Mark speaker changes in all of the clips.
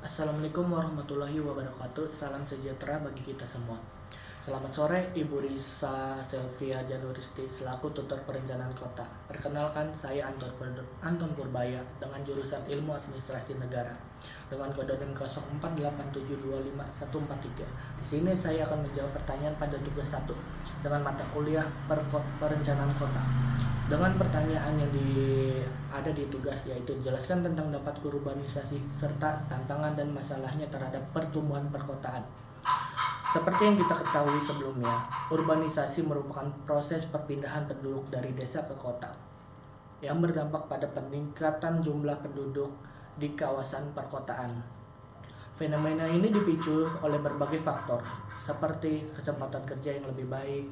Speaker 1: Assalamualaikum warahmatullahi wabarakatuh. Salam sejahtera bagi kita semua. Selamat sore, Ibu Risa Selvia Januristi selaku tutor perencanaan kota. Perkenalkan, saya Anton Purbaya dengan jurusan Ilmu Administrasi Negara dengan kode NIM 0487251143. Di sini saya akan menjawab pertanyaan pada tugas 1 dengan mata kuliah perencanaan kota. Dengan pertanyaan yang ada di tugas, yaitu jelaskan tentang dampak urbanisasi serta tantangan dan masalahnya terhadap pertumbuhan perkotaan. Seperti yang kita ketahui sebelumnya, urbanisasi merupakan proses perpindahan penduduk dari desa ke kota yang berdampak pada peningkatan jumlah penduduk di kawasan perkotaan. Fenomena ini dipicu oleh berbagai faktor, seperti kesempatan kerja yang lebih baik,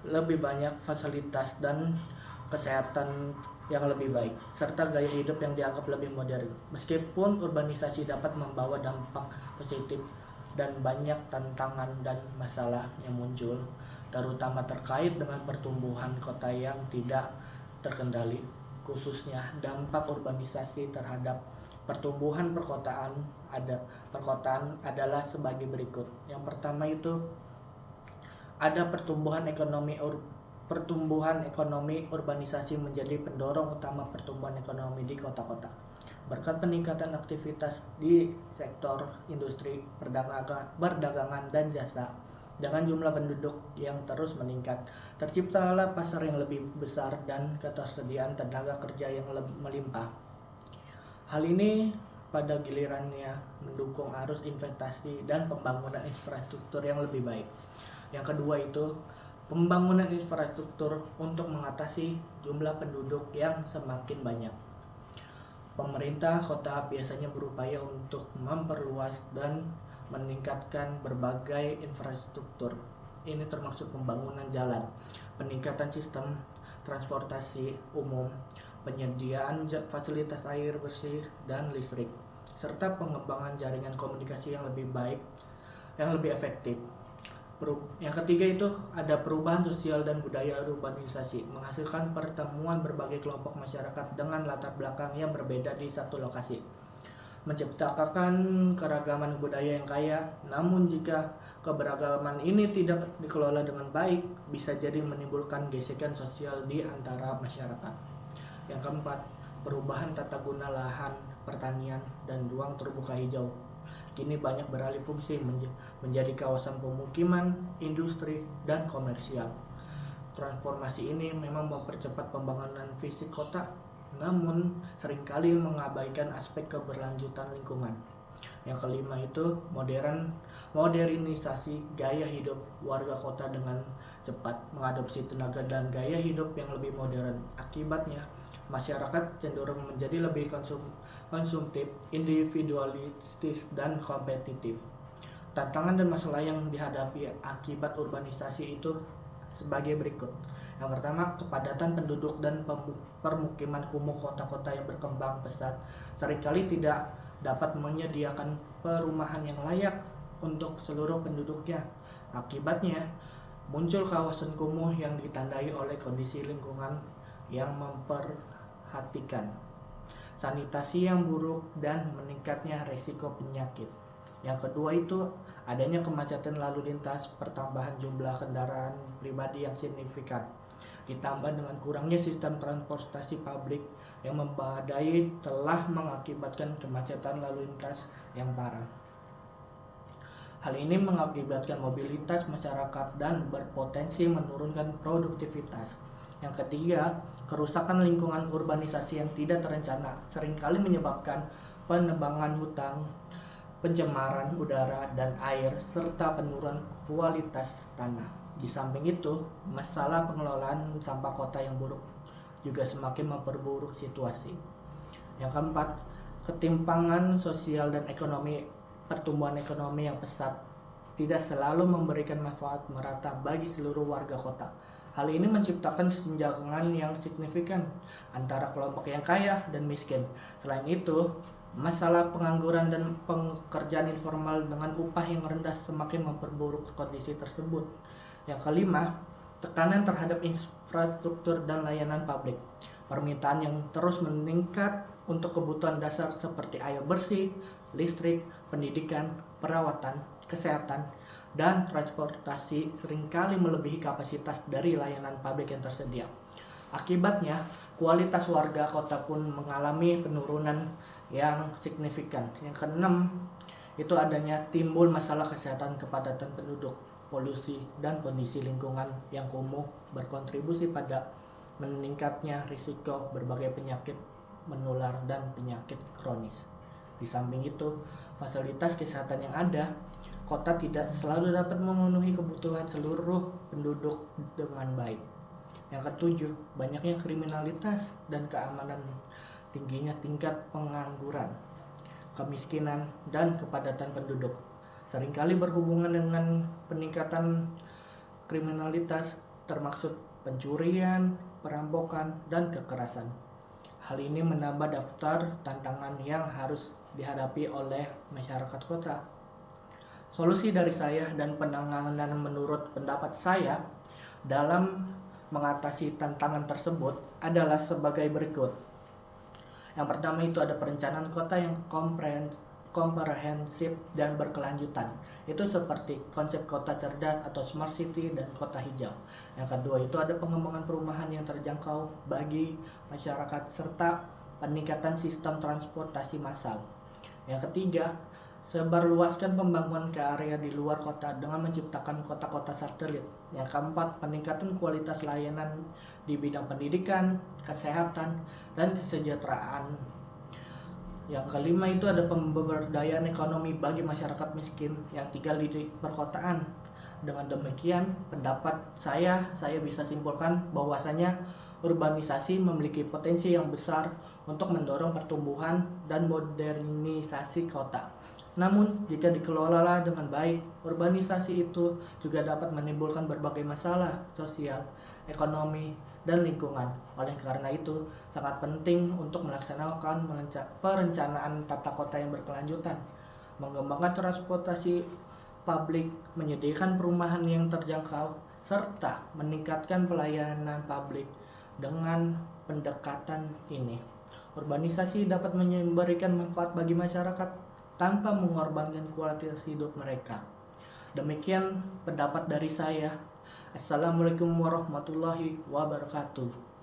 Speaker 1: lebih banyak fasilitas dan kesehatan yang lebih baik, serta gaya hidup yang dianggap lebih modern. Meskipun urbanisasi dapat membawa dampak positif dan banyak tantangan dan masalah yang muncul, terutama terkait dengan pertumbuhan kota yang tidak terkendali, khususnya dampak urbanisasi terhadap pertumbuhan perkotaan adalah sebagai berikut. Yang pertama itu ada pertumbuhan ekonomi urbanisasi menjadi pendorong utama pertumbuhan ekonomi di kota-kota. Berkat peningkatan aktivitas di sektor industri, perdagangan dan jasa, dengan jumlah penduduk yang terus meningkat, terciptalah pasar yang lebih besar dan ketersediaan tenaga kerja yang melimpah. Hal ini pada gilirannya mendukung arus investasi dan pembangunan infrastruktur yang lebih baik. Yang kedua itu pembangunan infrastruktur untuk mengatasi jumlah penduduk yang semakin banyak. Pemerintah kota biasanya berupaya untuk memperluas dan meningkatkan berbagai infrastruktur. Ini termasuk pembangunan jalan, peningkatan sistem transportasi umum, penyediaan fasilitas air bersih dan listrik, serta pengembangan jaringan komunikasi yang lebih baik, yang lebih efektif. Yang ketiga itu ada perubahan sosial dan budaya urbanisasi, menghasilkan pertemuan berbagai kelompok masyarakat dengan latar belakang yang berbeda di satu lokasi, menciptakan keragaman budaya yang kaya. Namun jika keberagaman ini tidak dikelola dengan baik, bisa jadi menimbulkan gesekan sosial di antara masyarakat. Yang keempat, perubahan tata guna lahan pertanian dan ruang terbuka hijau kini banyak beralih fungsi menjadi kawasan pemukiman, industri, dan komersial. Transformasi ini memang mempercepat pembangunan fisik kota, namun seringkali mengabaikan aspek keberlanjutan lingkungan. Yang kelima itu modernisasi gaya hidup warga kota dengan cepat mengadopsi tenaga dan gaya hidup yang lebih modern. Akibatnya, masyarakat cenderung menjadi lebih konsumtif, individualistis, dan kompetitif. Tantangan dan masalah yang dihadapi akibat urbanisasi itu sebagai berikut. Yang pertama, kepadatan penduduk dan permukiman kumuh kota-kota yang berkembang pesat seringkali tidak dapat menyediakan perumahan yang layak untuk seluruh penduduknya. Akibatnya, muncul kawasan kumuh yang ditandai oleh kondisi lingkungan yang memperhatikan sanitasi yang buruk dan meningkatnya resiko penyakit. Yang kedua itu adanya kemacetan lalu lintas, pertambahan jumlah kendaraan pribadi yang signifikan, ditambah dengan kurangnya sistem transportasi publik yang memadai telah mengakibatkan kemacetan lalu lintas yang parah. Hal ini mengakibatkan mobilitas masyarakat dan berpotensi menurunkan produktivitas. Yang ketiga, kerusakan lingkungan urbanisasi yang tidak terencana seringkali menyebabkan penebangan hutan, pencemaran udara dan air, serta penurunan kualitas tanah. Di samping itu, masalah pengelolaan sampah kota yang buruk juga semakin memperburuk situasi. Yang keempat, ketimpangan sosial dan ekonomi. Pertumbuhan ekonomi yang pesat tidak selalu memberikan manfaat merata bagi seluruh warga kota. Hal ini menciptakan kesenjangan yang signifikan antara kelompok yang kaya dan miskin. Selain itu, masalah pengangguran dan pekerjaan informal dengan upah yang rendah semakin memperburuk kondisi tersebut. Yang kelima, tekanan terhadap infrastruktur dan layanan publik. Permintaan yang terus meningkat untuk kebutuhan dasar seperti air bersih, listrik, pendidikan, perawatan, kesehatan, dan transportasi seringkali melebihi kapasitas dari layanan publik yang tersedia. Akibatnya, kualitas warga kota pun mengalami penurunan yang signifikan. Yang keenam, itu adanya timbul masalah kesehatan kepadatan penduduk, polusi, dan kondisi lingkungan yang kumuh berkontribusi pada meningkatnya risiko berbagai penyakit menular dan penyakit kronis. Di samping itu, fasilitas kesehatan yang ada, kota tidak selalu dapat memenuhi kebutuhan seluruh penduduk dengan baik. Yang ketujuh, banyaknya kriminalitas dan keamanan, tingginya tingkat pengangguran, kemiskinan, dan kepadatan penduduk seringkali berhubungan dengan peningkatan kriminalitas termasuk pencurian, perampokan, dan kekerasan. Hal ini menambah daftar tantangan yang harus dihadapi oleh masyarakat kota. Solusi dari saya dan penanganan menurut pendapat saya dalam mengatasi tantangan tersebut adalah sebagai berikut. Yang pertama itu ada perencanaan kota yang komprehensif dan berkelanjutan. Itu seperti konsep kota cerdas atau smart city dan kota hijau. Yang kedua itu ada pengembangan perumahan yang terjangkau bagi masyarakat serta peningkatan sistem transportasi massal. Yang ketiga, sebarluaskan pembangunan ke area di luar kota dengan menciptakan kota-kota satelit. Yang keempat, peningkatan kualitas layanan di bidang pendidikan, kesehatan, dan kesejahteraan. Yang kelima itu ada pemberdayaan ekonomi bagi masyarakat miskin yang tinggal di perkotaan. Dengan demikian, pendapat saya bisa simpulkan bahwasanya urbanisasi memiliki potensi yang besar untuk mendorong pertumbuhan dan modernisasi kota. Namun, jika dikelola dengan baik, urbanisasi itu juga dapat menimbulkan berbagai masalah sosial, ekonomi, dan lingkungan. Oleh karena itu, sangat penting untuk melaksanakan perencanaan tata kota yang berkelanjutan, mengembangkan transportasi publik, menyediakan perumahan yang terjangkau, serta meningkatkan pelayanan publik. Dengan pendekatan ini, urbanisasi dapat memberikan manfaat bagi masyarakat tanpa mengorbankan kualitas hidup mereka. Demikian pendapat dari saya. Assalamualaikum warahmatullahi wabarakatuh.